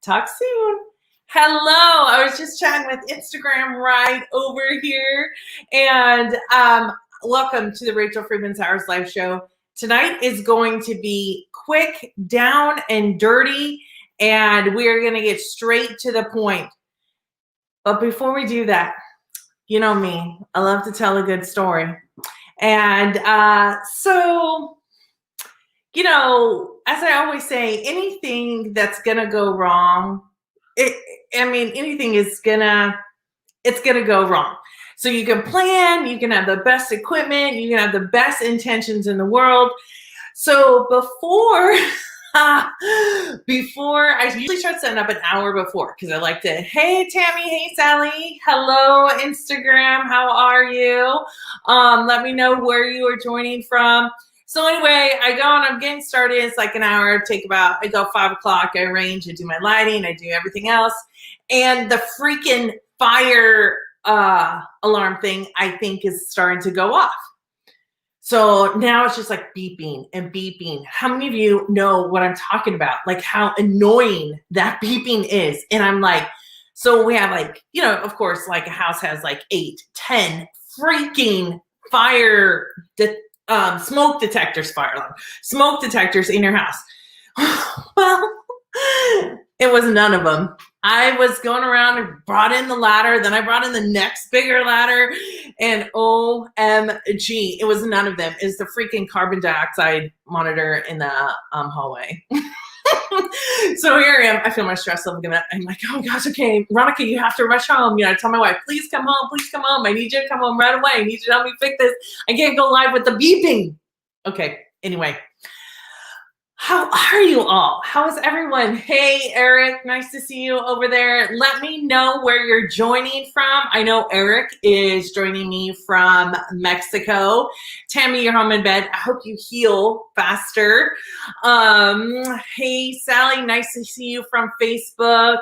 Talk soon. Hello. I was just chatting with Instagram right over here. And welcome to the Rachel Freeman Sowers Live Show. Tonight is going to be quick, down and dirty, and we are going to get straight to the point. But before we do that, you know me, I love to tell a good story. And as I always say, anything that's going to go wrong, anything is it's gonna go wrong. So you can plan, you can have the best equipment, you can have the best intentions in the world. So before I usually start setting up an hour before because I like to, hey Tammy, hey Sally, hello Instagram, how are you? Let me know where you are joining from. So anyway, I go and I'm getting started. It's like an hour. I go 5 o'clock. I arrange. I do my lighting. I do everything else. And the freaking fire alarm thing, I think, is starting to go off. So now it's just like beeping and beeping. How many of you know what I'm talking about? Like how annoying that beeping is. And I'm like, so we have of course, like a house has like 8, 10 freaking smoke detectors, fire alarm, smoke detectors in your house. Well, it was none of them. I was going around and brought in the ladder. Then I brought in the next bigger ladder. And OMG, it was none of them. It was the freaking carbon dioxide monitor in the hallway. So here I am. I feel my stress level going up. I'm like, oh gosh, okay, Veronica, you have to rush home. I tell my wife, please come home. Please come home. I need you to come home right away. I need you to help me fix this. I can't go live with the beeping. Okay, anyway. How are you all? How is everyone? Hey, Eric, nice to see you over there. Let me know where you're joining from. I know Eric is joining me from Mexico. Tammy, you're home in bed. I hope you heal faster. Hey, Sally, nice to see you from Facebook.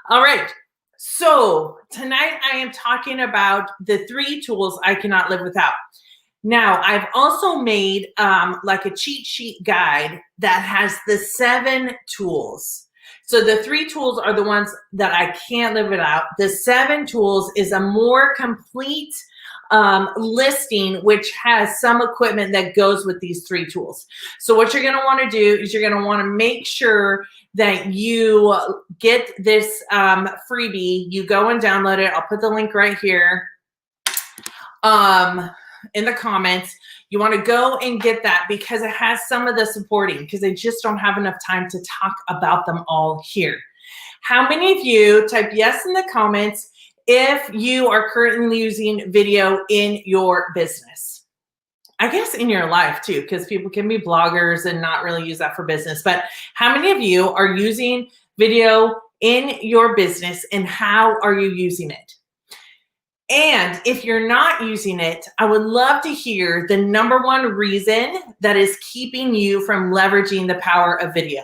All right. So tonight I am talking about the 3 tools I cannot live without. Now, I've also made like a cheat sheet guide that has the 7 tools. So the 3 tools are the ones that I can't live without. The 7 tools is a more complete listing, which has some equipment that goes with these 3 tools. So what you're going to want to do is you're going to want to make sure that you get this freebie. You go and download it. I'll put the link right here. In the comments, you want to go and get that because it has some of the supporting, because I just don't have enough time to talk about them all here. How many of you type yes in the comments if you are currently using video in your business? I guess in your life too, because people can be bloggers and not really use that for business. But how many of you are using video in your business, and how are you using it? And if you're not using it, I would love to hear the #1 reason that is keeping you from leveraging the power of video.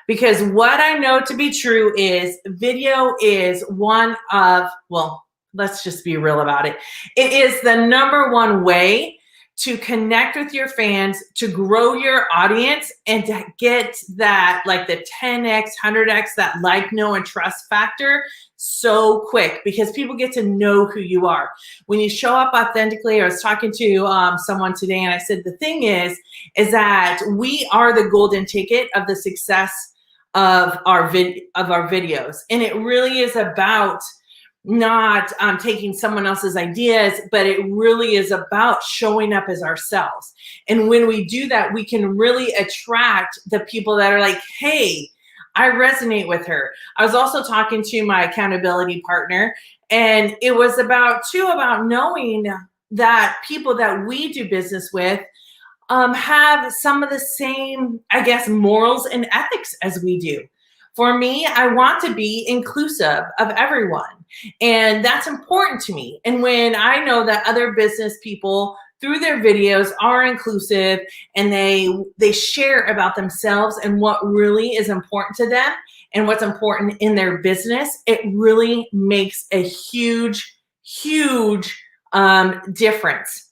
Because what I know to be true is video is one of, well, let's just be real about it. It is the #1 way to connect with your fans, to grow your audience, and to get that, like the 10x, 100x, that like, know, and trust factor so quick, because people get to know who you are. When you show up authentically, I was talking to someone today, and I said, the thing is that we are the golden ticket of the success of our videos. And it really is about not taking someone else's ideas, but it really is about showing up as ourselves. And when we do that, we can really attract the people that are like, hey, I resonate with her. I was also talking to my accountability partner, and it was about knowing that people that we do business with have some of the same, I guess, morals and ethics as we do. For me, I want to be inclusive of everyone, and that's important to me. And when I know that other business people through their videos are inclusive, and they share about themselves and what really is important to them and what's important in their business, it really makes a huge, huge difference.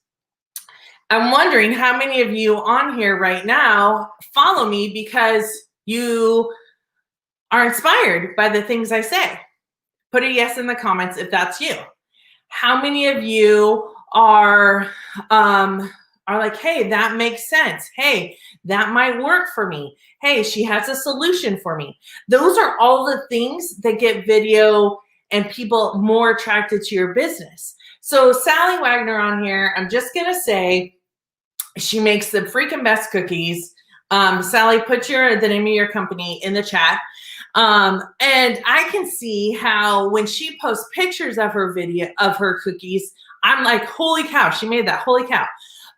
I'm wondering how many of you on here right now follow me because you are inspired by the things I say? Put a yes in the comments if that's you. How many of you are like, hey, that makes sense. Hey, that might work for me. Hey, she has a solution for me. Those are all the things that get video and people more attracted to your business. So Sally Wagner on here, I'm just going to say she makes the freaking best cookies. Sally, put the name of your company in the chat. And I can see how when she posts pictures of her video of her cookies, I'm like, holy cow, she made that, holy cow.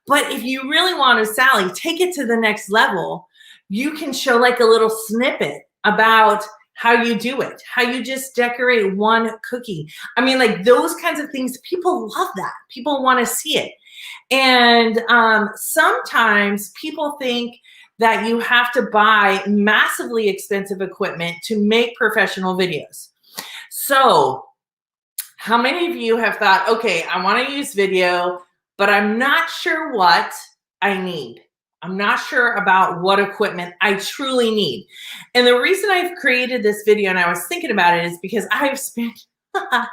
But if you really want to, Sally, take it to the next level, you can show like a little snippet about how you do it, how you just decorate one cookie. I mean, like those kinds of things, people love that. People want to see it. And sometimes people think that you have to buy massively expensive equipment to make professional videos. So how many of you have thought, okay, I want to use video, but I'm not sure what I need. I'm not sure about what equipment I truly need. And the reason I've created this video and I was thinking about it is because I've spent, I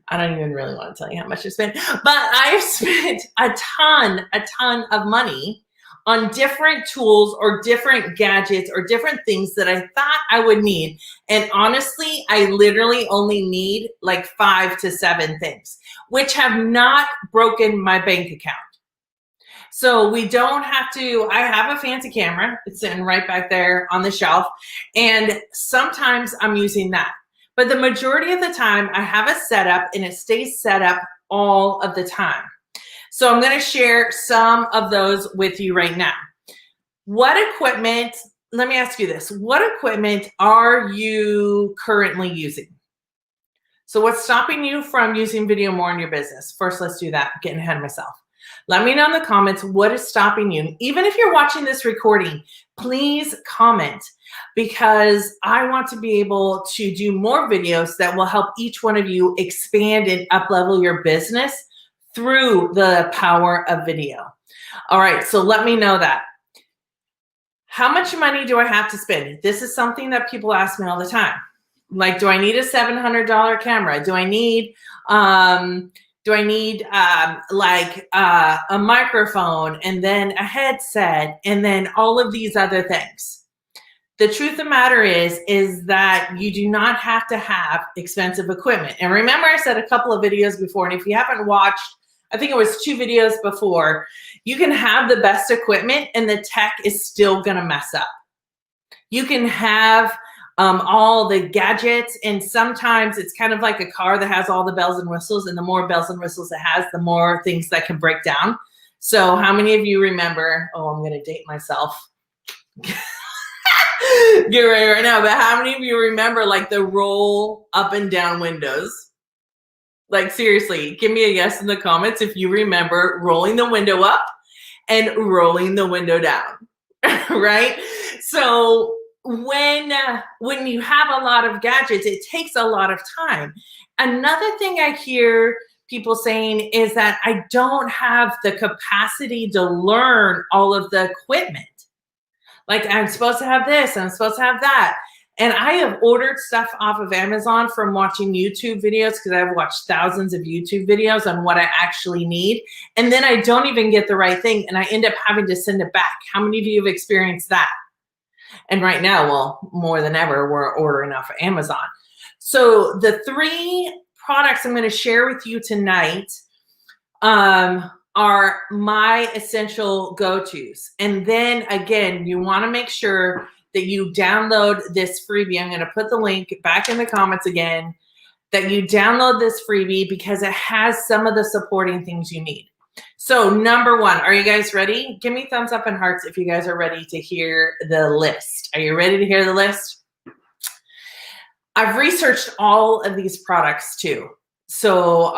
don't even really want to tell you how much I spent, but I've spent a ton of money on different tools or different gadgets or different things that I thought I would need. And honestly, I literally only need like 5 to 7 things, which have not broken my bank account. So we don't have to, I have a fancy camera. It's sitting right back there on the shelf. And sometimes I'm using that. But the majority of the time I have a setup and it stays set up all of the time. So I'm going to share some of those with you right now. What equipment, let me ask you this. What equipment are you currently using? So what's stopping you from using video more in your business? First, let's do that. I'm getting ahead of myself. Let me know in the comments what is stopping you. Even if you're watching this recording, please comment because I want to be able to do more videos that will help each one of you expand and up-level your business through the power of video. All right, so let me know that. How much money do I have to spend? This is something that people ask me all the time. Like, do I need a $700 camera? Do I need a microphone and then a headset and then all of these other things? The truth of the matter is that you do not have to have expensive equipment. And remember, I said a couple of videos before, and if you haven't watched, I think it was 2 videos before, you can have the best equipment and the tech is still gonna mess up. You can have all the gadgets, and sometimes it's kind of like a car that has all the bells and whistles, and the more bells and whistles it has, the more things that can break down. So how many of you remember, oh, I'm gonna date myself. Get ready right now, but how many of you remember like the roll up and down windows? Like seriously, give me a yes in the comments if you remember rolling the window up and rolling the window down, right? So when you have a lot of gadgets, it takes a lot of time. Another thing I hear people saying is that I don't have the capacity to learn all of the equipment. Like I'm supposed to have this, I'm supposed to have that. And I have ordered stuff off of Amazon from watching YouTube videos because I've watched thousands of YouTube videos on what I actually need. And then I don't even get the right thing and I end up having to send it back. How many of you have experienced that? And right now, well, more than ever, we're ordering off of Amazon. So the 3 products I'm going to share with you tonight are my essential go-tos. And then again, you want to make sure that you download this freebie. I'm going to put the link back in the comments again, that you download this freebie because it has some of the supporting things you need. So number 1, are you guys ready? Give me thumbs up and hearts if you guys are ready to hear the list. Are you ready to hear the list? I've researched all of these products too. So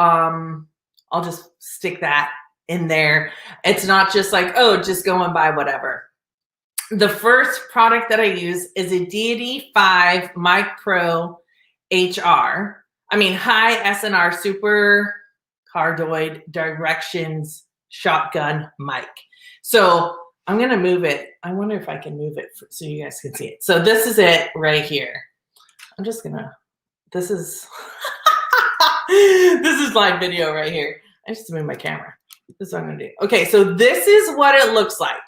I'll just stick that in there. It's not just like, oh, just go and buy whatever. The first product that I use is a Deity 5 Mic Pro HR. I mean, high SNR super cardioid directions shotgun mic. So I'm going to move it. I wonder if I can move it so you guys can see it. So this is it right here. I'm just gonna, this is, this is live video right here. I just moved my camera. This is what I'm gonna do. Okay, so this is what it looks like.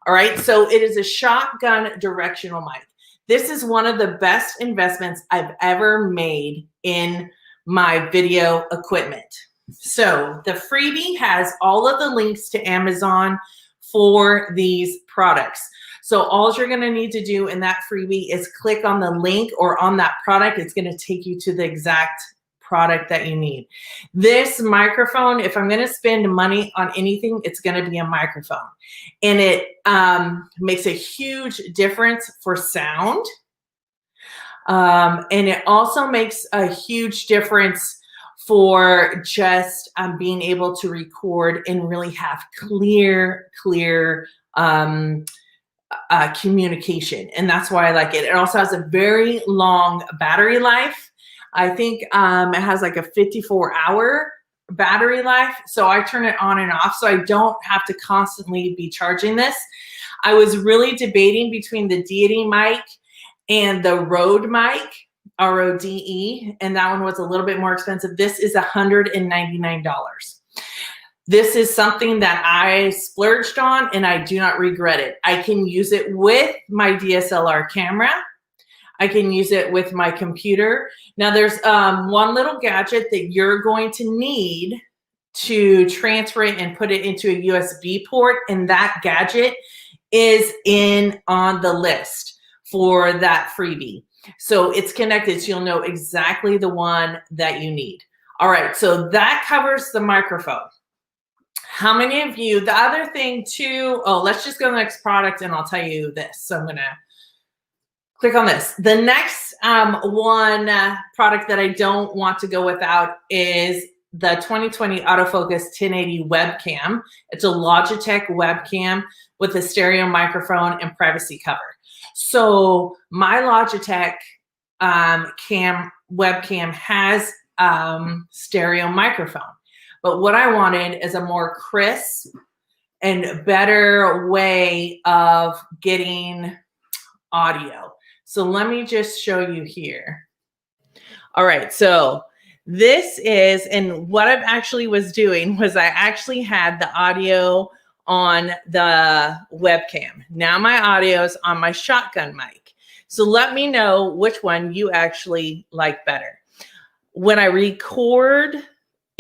All right, so it is a shotgun directional mic. This is one of the best investments I've ever made in my video equipment. So the freebie has all of the links to Amazon for these products. So all you're gonna need to do in that freebie is click on the link or on that product. It's gonna take you to the exact product that you need. This microphone, if I'm gonna spend money on anything, it's gonna be a microphone. And it makes a huge difference for sound. And it also makes a huge difference for just being able to record and really have clear communication. And that's why I like it. It also has a very long battery life. I think it has like a 54-hour battery life. So I turn it on and off so I don't have to constantly be charging this. I was really debating between the Deity mic and the Rode mic, RODE, and that one was a little bit more expensive. This is $199. This is something that I splurged on and I do not regret it. I can use it with my DSLR camera. I can use it with my computer. Now there's one little gadget that you're going to need to transfer it and put it into a USB port, and that gadget is on the list for that freebie. So it's connected, so you'll know exactly the one that you need. All right, so that covers the microphone. How many of you, the other thing too, oh, let's just go to the next product and I'll tell you this. So I'm gonna click on this. The next one product that I don't want to go without is the 2020 Autofocus 1080 webcam. It's a Logitech webcam with a stereo microphone and privacy cover. So my Logitech webcam has stereo microphone. But what I wanted is a more crisp and better way of getting audio. So let me just show you here. All right, so this is, and what I actually was doing was I actually had the audio on the webcam. Now my audio is on my shotgun mic. So let me know which one you actually like better. When I record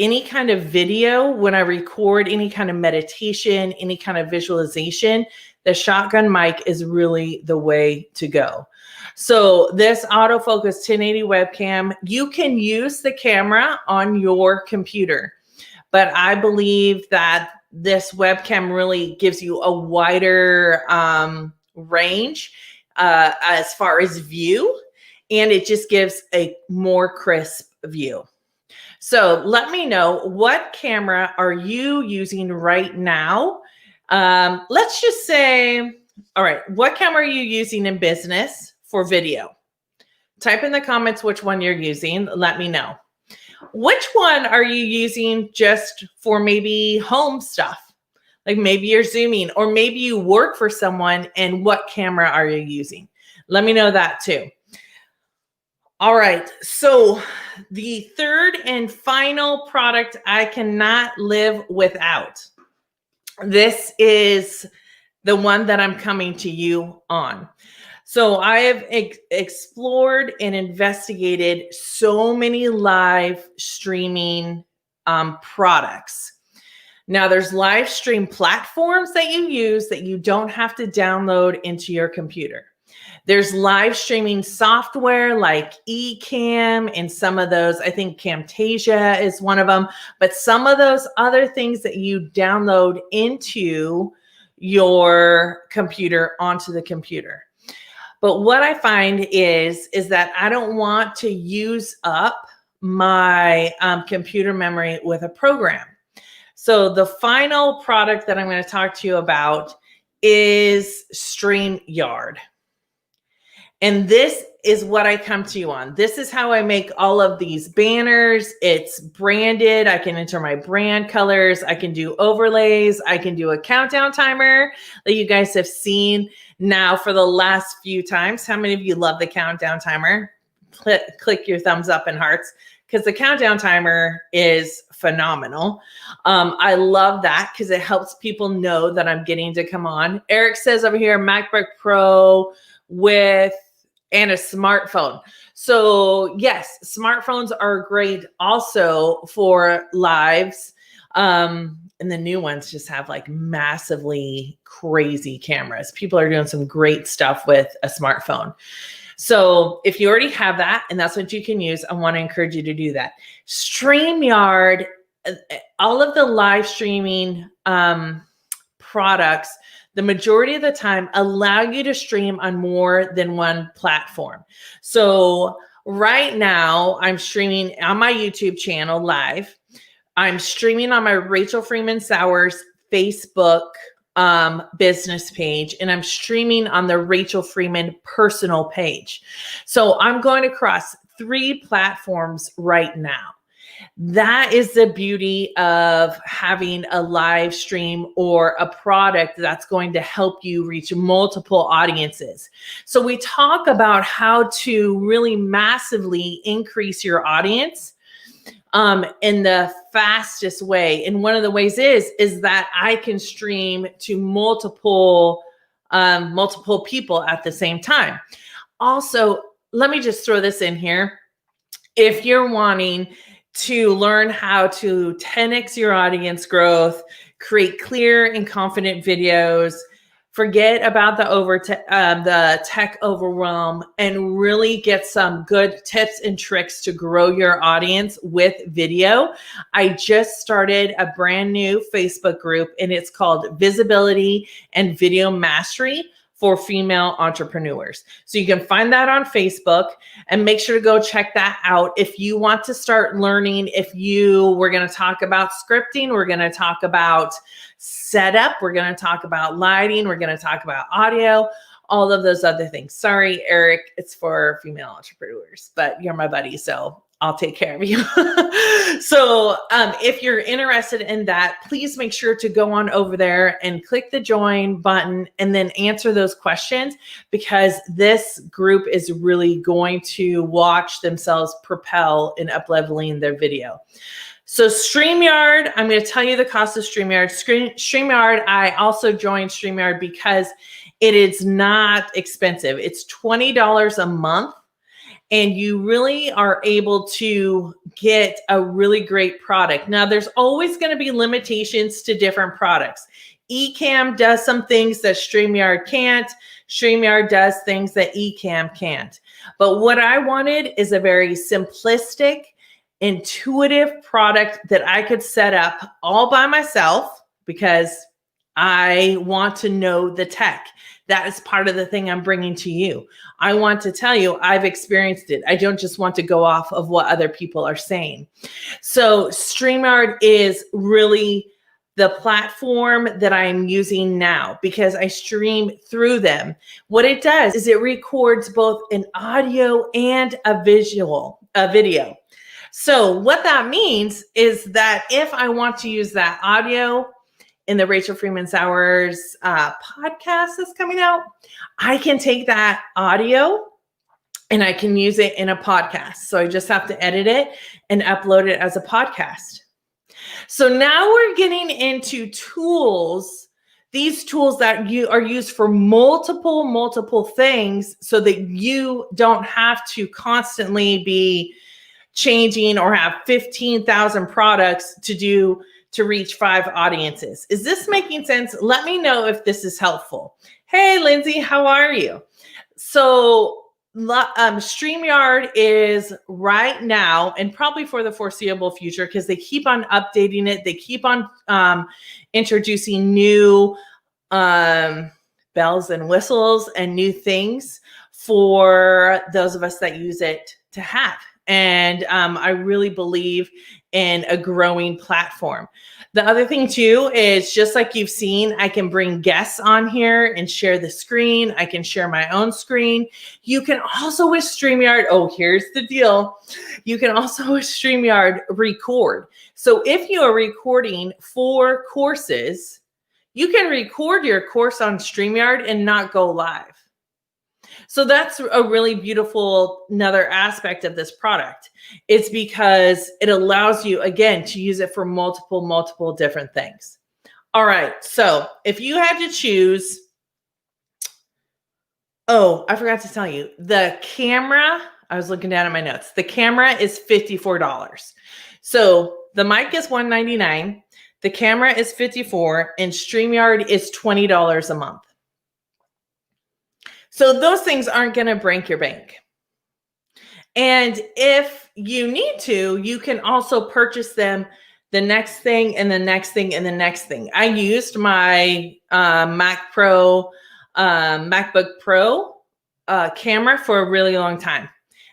any kind of video, when I record any kind of meditation, any kind of visualization, the shotgun mic is really the way to go. So this autofocus 1080 webcam, you can use the camera on your computer, but I believe that this webcam really gives you a wider range as far as view, and it just gives a more crisp view. So let me know, what camera are you using right now? Let's just say, all right, what camera are you using in business for video? Type in the comments which one you're using. Let me know. Which one are you using just for maybe home stuff? Like maybe you're Zooming, or maybe you work for someone, and what camera are you using? Let me know that too. All right, so the third and final product I cannot live without. This is the one that I'm coming to you on. So I have explored and investigated so many live streaming products. Now there's live stream platforms that you use that you don't have to download into your computer. There's live streaming software like Ecamm, and some of those, I think Camtasia is one of them, but some of those other things that you download into your computer, onto the computer. But what I find is that I don't want to use up my computer memory with a program. So the final product that I'm going to talk to you about is StreamYard. And this is what I come to you on. This is how I make all of these banners. It's branded. I can enter my brand colors. I can do overlays. I can do a countdown timer that you guys have seen now for the last few times. How many of you love the countdown timer? click your thumbs up and hearts, because the countdown timer is phenomenal. I love that because it helps people know that I'm getting to come on. Eric says over here, MacBook Pro and a smartphone. So yes, smartphones are great also for lives. And the new ones just have like massively crazy cameras. People are doing some great stuff with a smartphone. So if you already have that and that's what you can use, I want to encourage you to do that. StreamYard, all of the live streaming products, the majority of the time allow you to stream on more than one platform. So right now I'm streaming on my YouTube channel live. I'm streaming on my Rachel Freeman Sowers Facebook business page, and I'm streaming on the Rachel Freeman personal page. So I'm going across 3 platforms right now. That is the beauty of having a live stream or a product that's going to help you reach multiple audiences. So we talk about how to really massively increase your audience in the fastest way. And one of the ways is that I can stream to multiple people at the same time. Also, let me just throw this in here. If you're wanting to learn how to 10x your audience growth, create clear and confident videos, forget about the tech overwhelm, and really get some good tips and tricks to grow your audience with video, I just started a brand new Facebook group, and it's called Visibility and Video Mastery for Female Entrepreneurs. So you can find that on Facebook, and make sure to go check that out. If you want to start learning, we're going to talk about scripting, we're going to talk about setup, we're going to talk about lighting, we're going to talk about audio, all of those other things. Sorry, Eric, it's for female entrepreneurs, but you're my buddy, so I'll take care of you. So if you're interested in that, please make sure to go on over there and click the join button and then answer those questions, because this group is really going to watch themselves propel in up-leveling their video. So StreamYard, I'm going to tell you the cost of StreamYard. StreamYard, I also joined StreamYard because it is not expensive. It's $20 a month. And you really are able to get a really great product. Now, there's always going to be limitations to different products. Ecamm does some things that StreamYard can't. StreamYard does things that Ecamm can't. But what I wanted is a very simplistic, intuitive product that I could set up all by myself, because I want to know the tech. That is part of the thing I'm bringing to you. I want to tell you I've experienced it. I don't just want to go off of what other people are saying. So StreamYard is really the platform that I'm using now, because I stream through them. What it does is it records both an audio and a video. So what that means is that if I want to use that audio in the Rachel Freeman Sowers podcast that's coming out, I can take that audio and I can use it in a podcast. So I just have to edit it and upload it as a podcast. So now we're getting into tools, these tools that you are used for multiple things, so that you don't have to constantly be changing or have 15,000 products to reach 5 audiences. Is this making sense? Let me know if this is helpful. Hey, Lindsay, how are you? So StreamYard is right now, and probably for the foreseeable future, because they keep on updating it. They keep on introducing new bells and whistles and new things for those of us that use it to have. And I really believe in a growing platform. The other thing too is, just like you've seen, I can bring guests on here and share the screen. I can share my own screen. You can also with StreamYard, here's the deal. You can also with StreamYard record. So if you are recording 4 courses, you can record your course on StreamYard and not go live. So that's a really beautiful another aspect of this product. It's because it allows you, again, to use it for multiple different things. All right. So if you had to choose, oh, I forgot to tell you, the camera, I was looking down at my notes. The camera is $54. So the mic is $199. The camera is $54 and StreamYard is $20 a month. So those things aren't going to break your bank. And if you need to, you can also purchase them the next thing and the next thing and the next thing. I used my MacBook Pro camera for a really long time.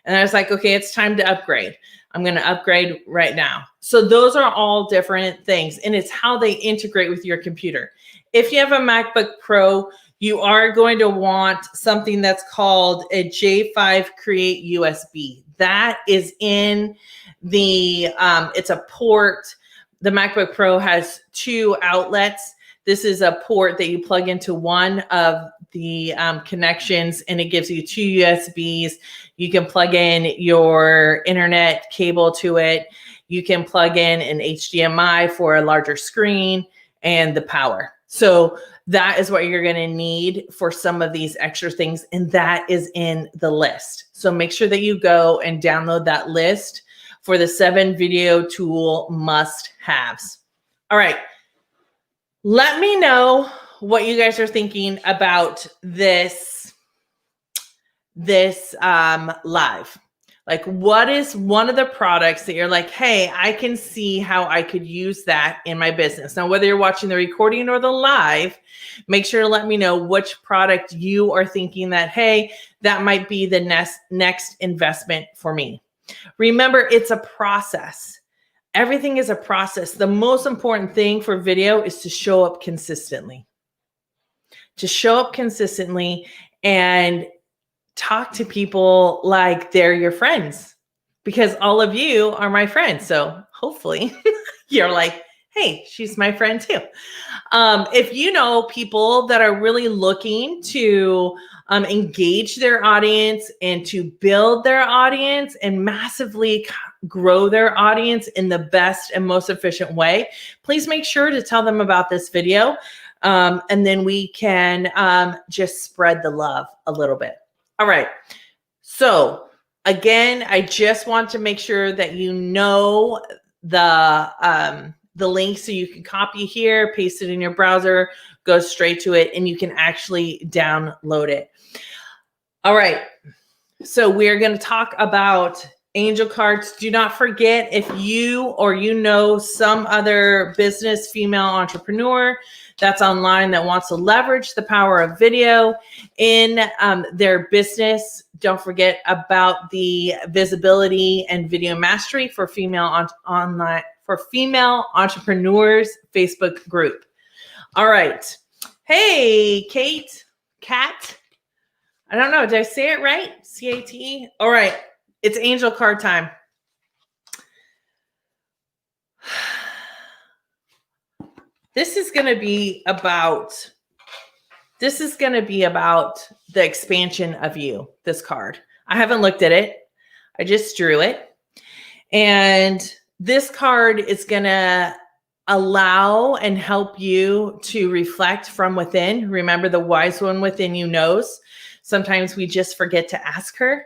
And I was like, okay, it's time to upgrade. I'm going to upgrade right now. So those are all different things. And it's how they integrate with your computer. If you have a MacBook Pro, you are going to want something that's called a J5 Create USB. That is in the, it's a port. The MacBook Pro has 2 outlets. This is a port that you plug into one of the connections, and it gives you 2 USBs. You can plug in your internet cable to it. You can plug in an HDMI for a larger screen and the power. So that is what you're going to need for some of these extra things, and that is in the list. So make sure that you go and download that list for the 7 video tool must-haves. All right. Let me know what you guys are thinking about this live. Like, what is one of the products that you're like, hey, I can see how I could use that in my business? Now, whether you're watching the recording or the live, make sure to let me know which product you are thinking that, hey, that might be the next investment for me. Remember, it's a process. Everything is a process. The most important thing for video is to show up consistently. To show up consistently and talk to people like they're your friends, because all of you are my friends. So hopefully you're like, hey, she's my friend too. If you know people that are really looking to engage their audience and to build their audience and massively grow their audience in the best and most efficient way, please make sure to tell them about this video. And then we can just spread the love a little bit. All right. So again, I just want to make sure that you know the link so you can copy here, paste it in your browser, go straight to it, and you can actually download it. All right. So we're going to talk about angel cards. Do not forget, if you or you know some other business female entrepreneur that's online that wants to leverage the power of video in their business, don't forget about the Visibility and Video Mastery for female female entrepreneurs Facebook group. All right. Hey, Kat. I don't know. Did I say it right? C-A-T-E? All right. It's angel card time. This is going to be about the expansion of you, this card. I haven't looked at it. I just drew it. And this card is going to allow and help you to reflect from within. Remember, the wise one within you knows. Sometimes we just forget to ask her.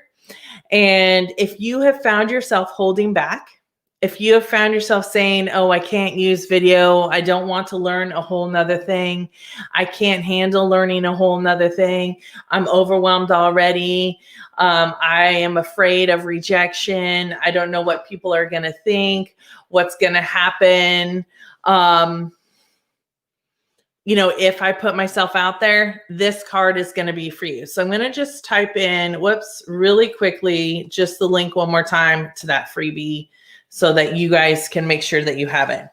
And if you have found yourself holding back, if you have found yourself saying, oh, I can't use video, I don't want to learn a whole nother thing, I can't handle learning a whole nother thing, I'm overwhelmed already, I am afraid of rejection, I don't know what people are going to think, what's going to happen, if I put myself out there, this card is going to be for you. So I'm going to just type in, really quickly, just the link one more time to that freebie so that you guys can make sure that you have it.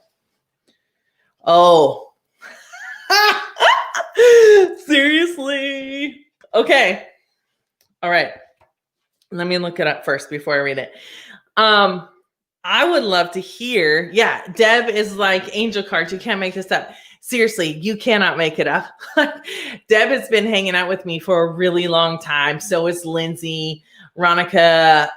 Oh, seriously? Okay. All right. Let me look it up first before I read it. I would love to hear. Yeah, Deb is like, angel cards. You can't make this up. Seriously, you cannot make it up. Deb has been hanging out with me for a really long time. So is Lindsay, Ronica,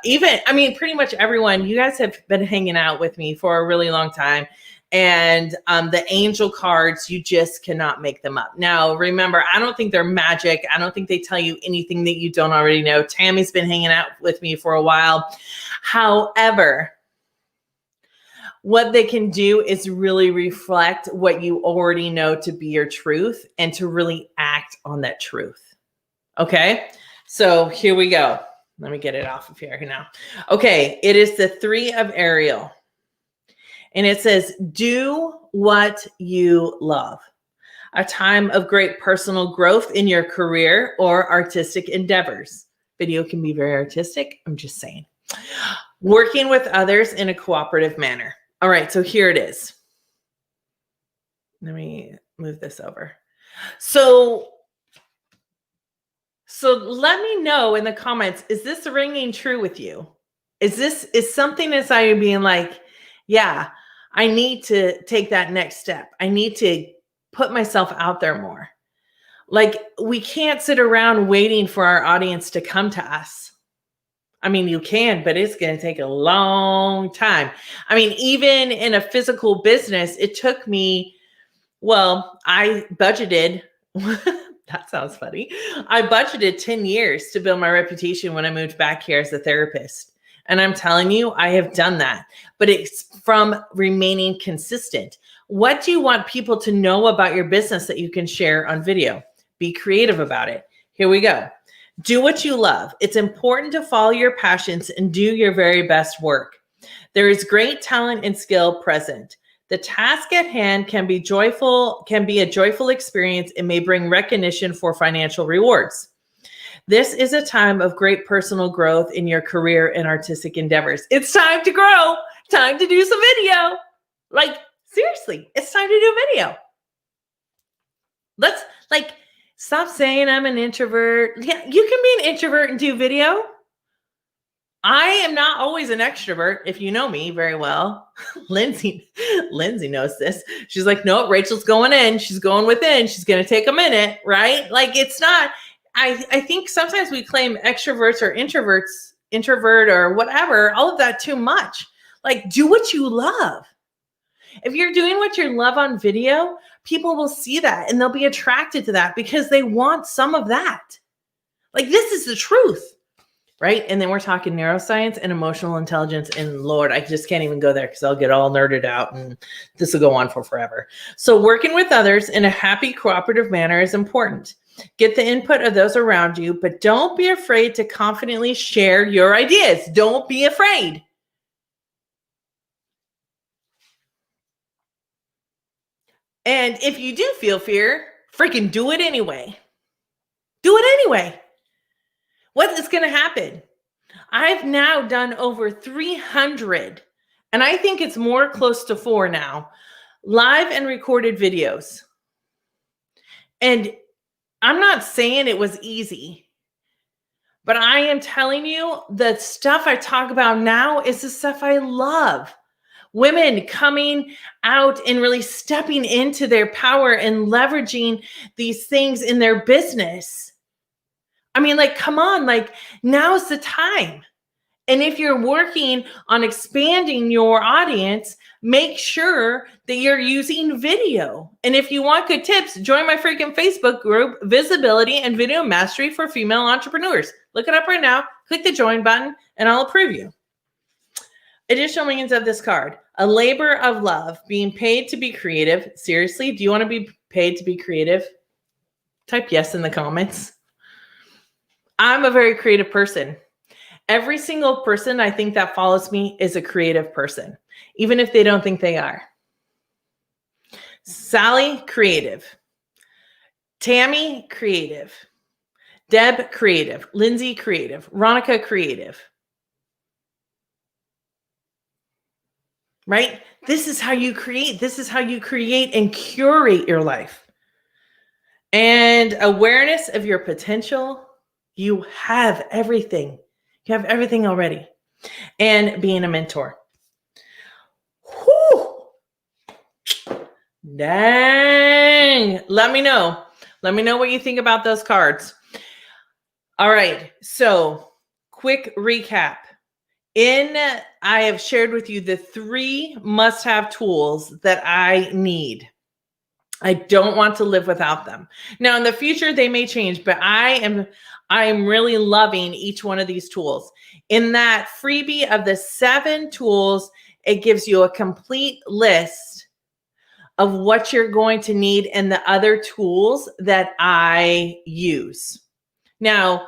pretty much everyone. You guys have been hanging out with me for a really long time. And the angel cards, you just cannot make them up. Now, remember, I don't think they're magic. I don't think they tell you anything that you don't already know. Tammy's been hanging out with me for a while. However, what they can do is really reflect what you already know to be your truth and to really act on that truth. Okay, so here we go. Let me get it off of here now. Okay, it is the 3 of Ariel. And it says, do what you love. A time of great personal growth in your career or artistic endeavors. Video can be very artistic. I'm just saying. Working with others in a cooperative manner. All right, so here it is. Let me move this over. So let me know in the comments, is this ringing true with you? Is something inside you being like, yeah, I need to take that next step. I need to put myself out there more. Like, we can't sit around waiting for our audience to come to us. I mean, you can, but it's going to take a long time. I mean, even in a physical business, it took me, I budgeted, that sounds funny. I budgeted 10 years to build my reputation when I moved back here as a therapist. And I'm telling you, I have done that, but it's from remaining consistent. What do you want people to know about your business that you can share on video? Be creative about it. Here we go. Do what you love. It's important to follow your passions and do your very best work. There is great talent and skill present. The task at hand can be a joyful experience and may bring recognition for financial rewards. This is a time of great personal growth in your career and artistic endeavors. It's time to grow. Time to do some video. Like, seriously, it's time to do video. Let's stop saying I'm an introvert. Yeah, you can be an introvert and do video. I am not always an extrovert, if you know me very well. Lindsay knows this. She's like, no, Rachel's going in. She's going within. She's going to take a minute, right? Like, it's not, I think sometimes we claim extroverts or introvert or whatever, all of that too much. Like, do what you love. If you're doing what you love on video, people will see that and they'll be attracted to that because they want some of that. Like, this is the truth, right? And then we're talking neuroscience and emotional intelligence. And Lord, I just can't even go there because I'll get all nerded out and this will go on for forever. So working with others in a happy, cooperative manner is important. Get the input of those around you, but don't be afraid to confidently share your ideas. Don't be afraid. And if you do feel fear, freaking do it anyway. Do it anyway. What is going to happen? I've now done over 300, and I think it's more close to 4 now, live and recorded videos. And I'm not saying it was easy, but I am telling you the stuff I talk about now is the stuff I love. Women coming out and really stepping into their power and leveraging these things in their business. I mean, like, come on, like, now's the time. And if you're working on expanding your audience, make sure that you're using video. And if you want good tips, join my freaking Facebook group, Visibility and Video Mastery for Female Entrepreneurs. Look it up right now, click the join button, and I'll approve you. Additional meanings of this card. A labor of love, being paid to be creative. Seriously, do you want to be paid to be creative? Type yes in the comments. I'm a very creative person. Every single person I think that follows me is a creative person, even if they don't think they are. Sally, creative. Tammy, creative. Deb, creative. Lindsay, creative. Ronica, creative. Right? This is how you create. This is how you create and curate your life. And awareness of your potential. You have everything. You have everything already. And being a mentor. Whew. Dang. Let me know. Let me know what you think about those cards. All right. So, quick recap. I have shared with you the 3 must-have tools that I need. I don't want to live without them. Now, in the future, they may change, but I am really loving each one of these tools. In that freebie of the 7 tools, it gives you a complete list of what you're going to need and the other tools that I use. Now,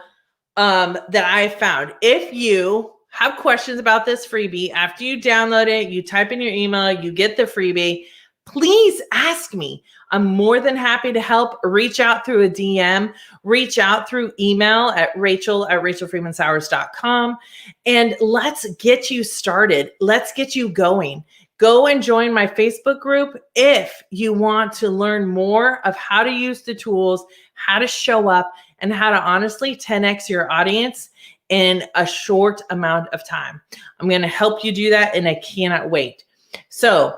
that I found. If you have questions about this freebie, after you download it, you type in your email, you get the freebie, please ask me. I'm more than happy to help. Reach out through a DM, reach out through email at rachel@rachelfreemansowers.com, and let's get you started. Let's get you going. Go and join my Facebook group if you want to learn more of how to use the tools, how to show up, and how to honestly 10x your audience in a short amount of time. I'm going to help you do that, and I cannot wait. So,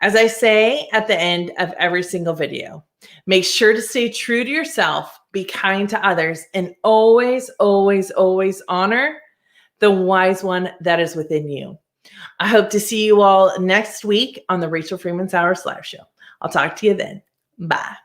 as I say at the end of every single video, make sure to stay true to yourself, be kind to others, and always, always, always honor the wise one that is within you. I hope to see you all next week on the Rachel Freeman Sowers Live Show. I'll talk to you then. Bye.